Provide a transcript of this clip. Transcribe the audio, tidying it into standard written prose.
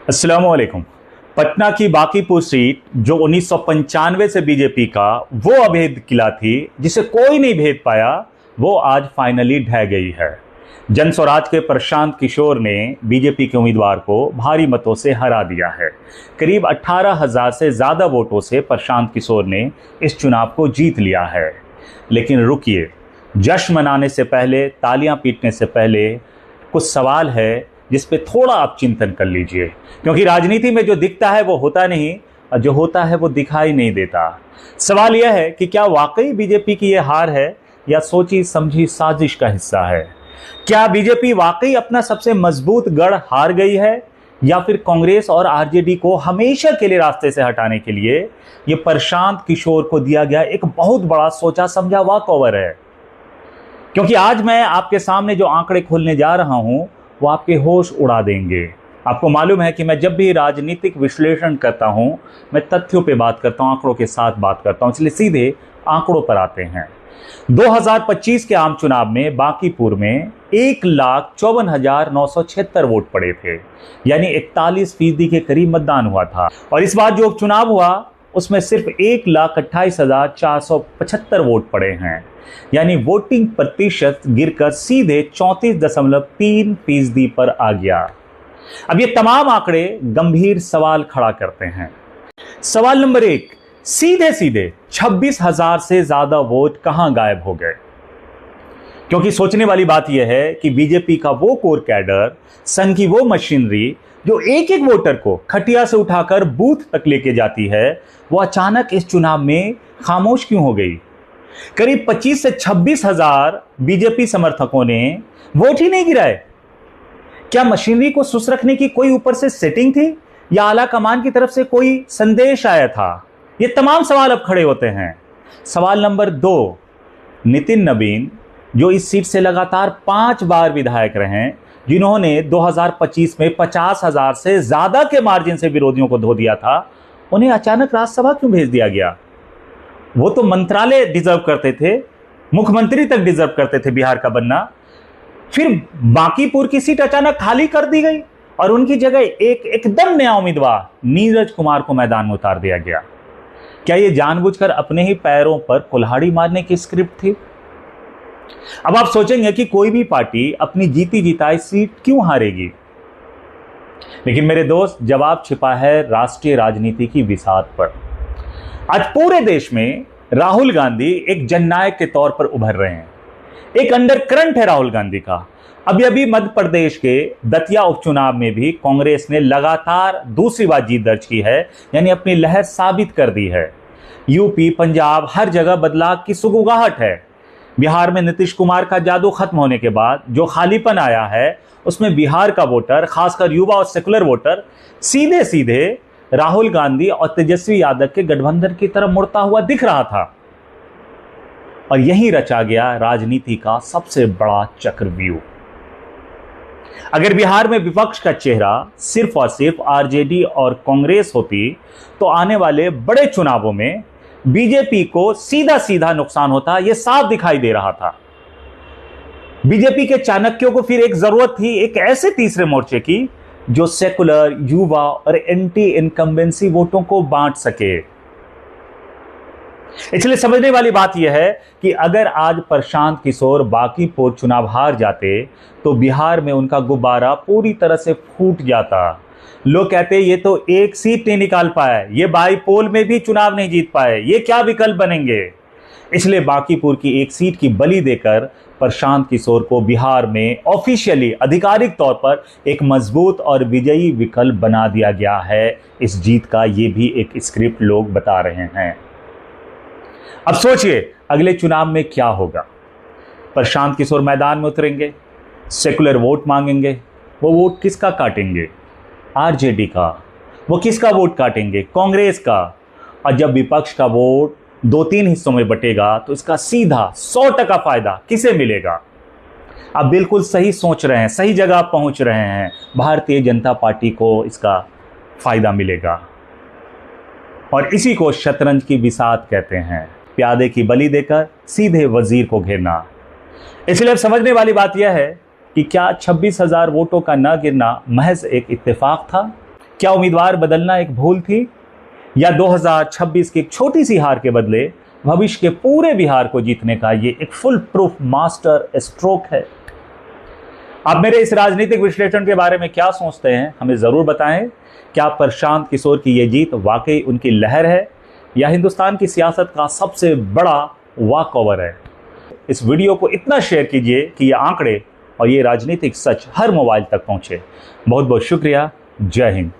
अस्सलामुअलैकुम। पटना की बांकीपुर सीट जो 1995 से बीजेपी का वो अभेद किला थी जिसे कोई नहीं भेद पाया, वो आज फाइनली ढह गई है। जन स्वराज के प्रशांत किशोर ने बीजेपी के उम्मीदवार को भारी मतों से हरा दिया है। करीब 18,000 से ज्यादा वोटों से प्रशांत किशोर ने इस चुनाव को जीत लिया है। लेकिन रुकिए, जश्न मनाने से पहले, तालियां पीटने से पहले कुछ सवाल है जिस पे थोड़ा आप चिंतन कर लीजिए, क्योंकि राजनीति में जो दिखता है वो होता नहीं और जो होता है वो दिखाई नहीं देता। सवाल यह है कि क्या वाकई बीजेपी की ये हार है या सोची समझी साजिश का हिस्सा है? क्या बीजेपी वाकई अपना सबसे मजबूत गढ़ हार गई है या फिर कांग्रेस और आरजेडी को हमेशा के लिए रास्ते से हटाने के लिए ये प्रशांत किशोर को दिया गया एक बहुत बड़ा सोचा समझा वॉकओवर है? क्योंकि आज मैं आपके सामने जो आंकड़े खोलने जा रहा हूं वो आपके होश उड़ा देंगे। आपको मालूम है कि मैं जब भी राजनीतिक विश्लेषण करता हूं, मैं तथ्यों पे बात करता हूं, आंकड़ों के साथ बात करता हूं, इसलिए सीधे आंकड़ों पर आते हैं। 2025 के आम चुनाव में बांकीपुर में 1,54,976 वोट पड़े थे, यानी 41% के करीब मतदान हुआ था। और इस बार जो चुनाव हुआ उसमें सिर्फ 1,28,475 वोट पड़े हैं, यानी वोटिंग प्रतिशत गिरकर सीधे 34.3% पर आ गया। अब ये तमाम आंकड़े गंभीर सवाल खड़ा करते हैं। सवाल नंबर 1, सीधे सीधे 26,000 से ज्यादा वोट कहां गायब हो गए? क्योंकि सोचने वाली बात यह है कि बीजेपी का वो कोर कैडर, संघ की वो मशीनरी जो एक एक वोटर को खटिया से उठाकर बूथ तक लेके जाती है, वो अचानक इस चुनाव में खामोश क्यों हो गई? करीब 25 से 26,000 बीजेपी समर्थकों ने वोट ही नहीं गिराए। क्या मशीनरी को सुस्त रखने की कोई ऊपर से सेटिंग थी या आला कमान की तरफ से कोई संदेश आया था? ये तमाम सवाल अब खड़े होते हैं। सवाल नंबर 2, नितिन नवीन जो इस सीट से लगातार 5 बार विधायक रहे, जिन्होंने 2025 में 50,000 से ज्यादा के मार्जिन से विरोधियों को धो दिया था, उन्हें अचानक राज्यसभा क्यों भेज दिया गया? वो तो मंत्रालय डिजर्व करते थे, मुख्यमंत्री तक डिजर्व करते थे बिहार का बनना। फिर बांकीपुर की सीट अचानक खाली कर दी गई और उनकी जगह एकदम नया उम्मीदवार नीरज कुमार को मैदान में उतार दिया गया। क्या ये जानबूझकर अपने ही पैरों पर कुल्हाड़ी मारने की स्क्रिप्ट थी? अब आप सोचेंगे कि कोई भी पार्टी अपनी जीती जिताई सीट क्यों हारेगी, लेकिन मेरे दोस्त, जवाब छिपा है राष्ट्रीय राजनीति की विसात पर। आज पूरे देश में राहुल गांधी एक जननायक के तौर पर उभर रहे हैं। एक अंडर करंट है राहुल गांधी का। अभी मध्य प्रदेश के दतिया उपचुनाव में भी कांग्रेस ने लगातार दूसरी बार जीत दर्ज की है, यानी अपनी लहर साबित कर दी है। यूपी, पंजाब, हर जगह बदलाव की सुगबुगाहट है। बिहार में नीतीश कुमार का जादू खत्म होने के बाद जो खालीपन आया है, उसमें बिहार का वोटर, खासकर युवा और सेकुलर वोटर, सीधे सीधे राहुल गांधी और तेजस्वी यादव के गठबंधन की तरफ मुड़ता हुआ दिख रहा था। और यही रचा गया राजनीति का सबसे बड़ा चक्रव्यूह। अगर बिहार में विपक्ष का चेहरा सिर्फ और सिर्फ आरजेडी और कांग्रेस होती, तो आने वाले बड़े चुनावों में बीजेपी को सीधा सीधा नुकसान होता, यह साफ दिखाई दे रहा था। बीजेपी के चाणक्यों को फिर एक जरूरत थी एक ऐसे तीसरे मोर्चे की जो सेकुलर, युवा और एंटी इनकम्बेंसी वोटों को बांट सके। इसलिए समझने वाली बात यह है कि अगर आज प्रशांत किशोर बांकीपुर चुनाव हार जाते तो बिहार में उनका गुब्बारा पूरी तरह से फूट जाता। लोग कहते ये तो एक सीट नहीं निकाल पाए, ये बाईपोल में भी चुनाव नहीं जीत पाए, ये क्या विकल्प बनेंगे? इसलिए बांकीपुर की एक सीट की बलि देकर प्रशांत किशोर को बिहार में ऑफिशियली, आधिकारिक तौर पर एक मजबूत और विजयी विकल्प बना दिया गया है। इस जीत का ये भी एक स्क्रिप्ट लोग बता रहे हैं। अब सोचिए अगले चुनाव में क्या होगा। प्रशांत किशोर मैदान में उतरेंगे, सेकुलर वोट मांगेंगे। वो वोट किसका काटेंगे? आरजेडी का। वो किसका वोट काटेंगे? कांग्रेस का। और जब विपक्ष का वोट 2-3 हिस्सों में बटेगा तो इसका सीधा 100% फायदा किसे मिलेगा? आप बिल्कुल सही सोच रहे हैं, सही जगह पहुंच रहे हैं। भारतीय जनता पार्टी को इसका फायदा मिलेगा। और इसी को शतरंज की विसात कहते हैं, प्यादे की बलि देकर सीधे वजीर को घेरना। इसलिए अब समझने वाली बात यह है कि क्या 26,000 वोटों का न गिरना महज एक इत्तेफाक था क्या उम्मीदवार बदलना एक भूल थी, या 2026 की एक छोटी सी हार के बदले भविष्य के पूरे बिहार को जीतने का ये एक फुल प्रूफ मास्टर स्ट्रोक है? आप मेरे इस राजनीतिक विश्लेषण के बारे में क्या सोचते हैं, हमें जरूर बताएं। क्या प्रशांत किशोर की यह जीत वाकई उनकी लहर है, या हिंदुस्तान की सियासत का सबसे बड़ा वॉक ओवर है? इस वीडियो को इतना शेयर कीजिए कि ये आंकड़े और ये राजनीतिक सच हर मोबाइल तक पहुंचे। बहुत बहुत शुक्रिया। जय हिंद।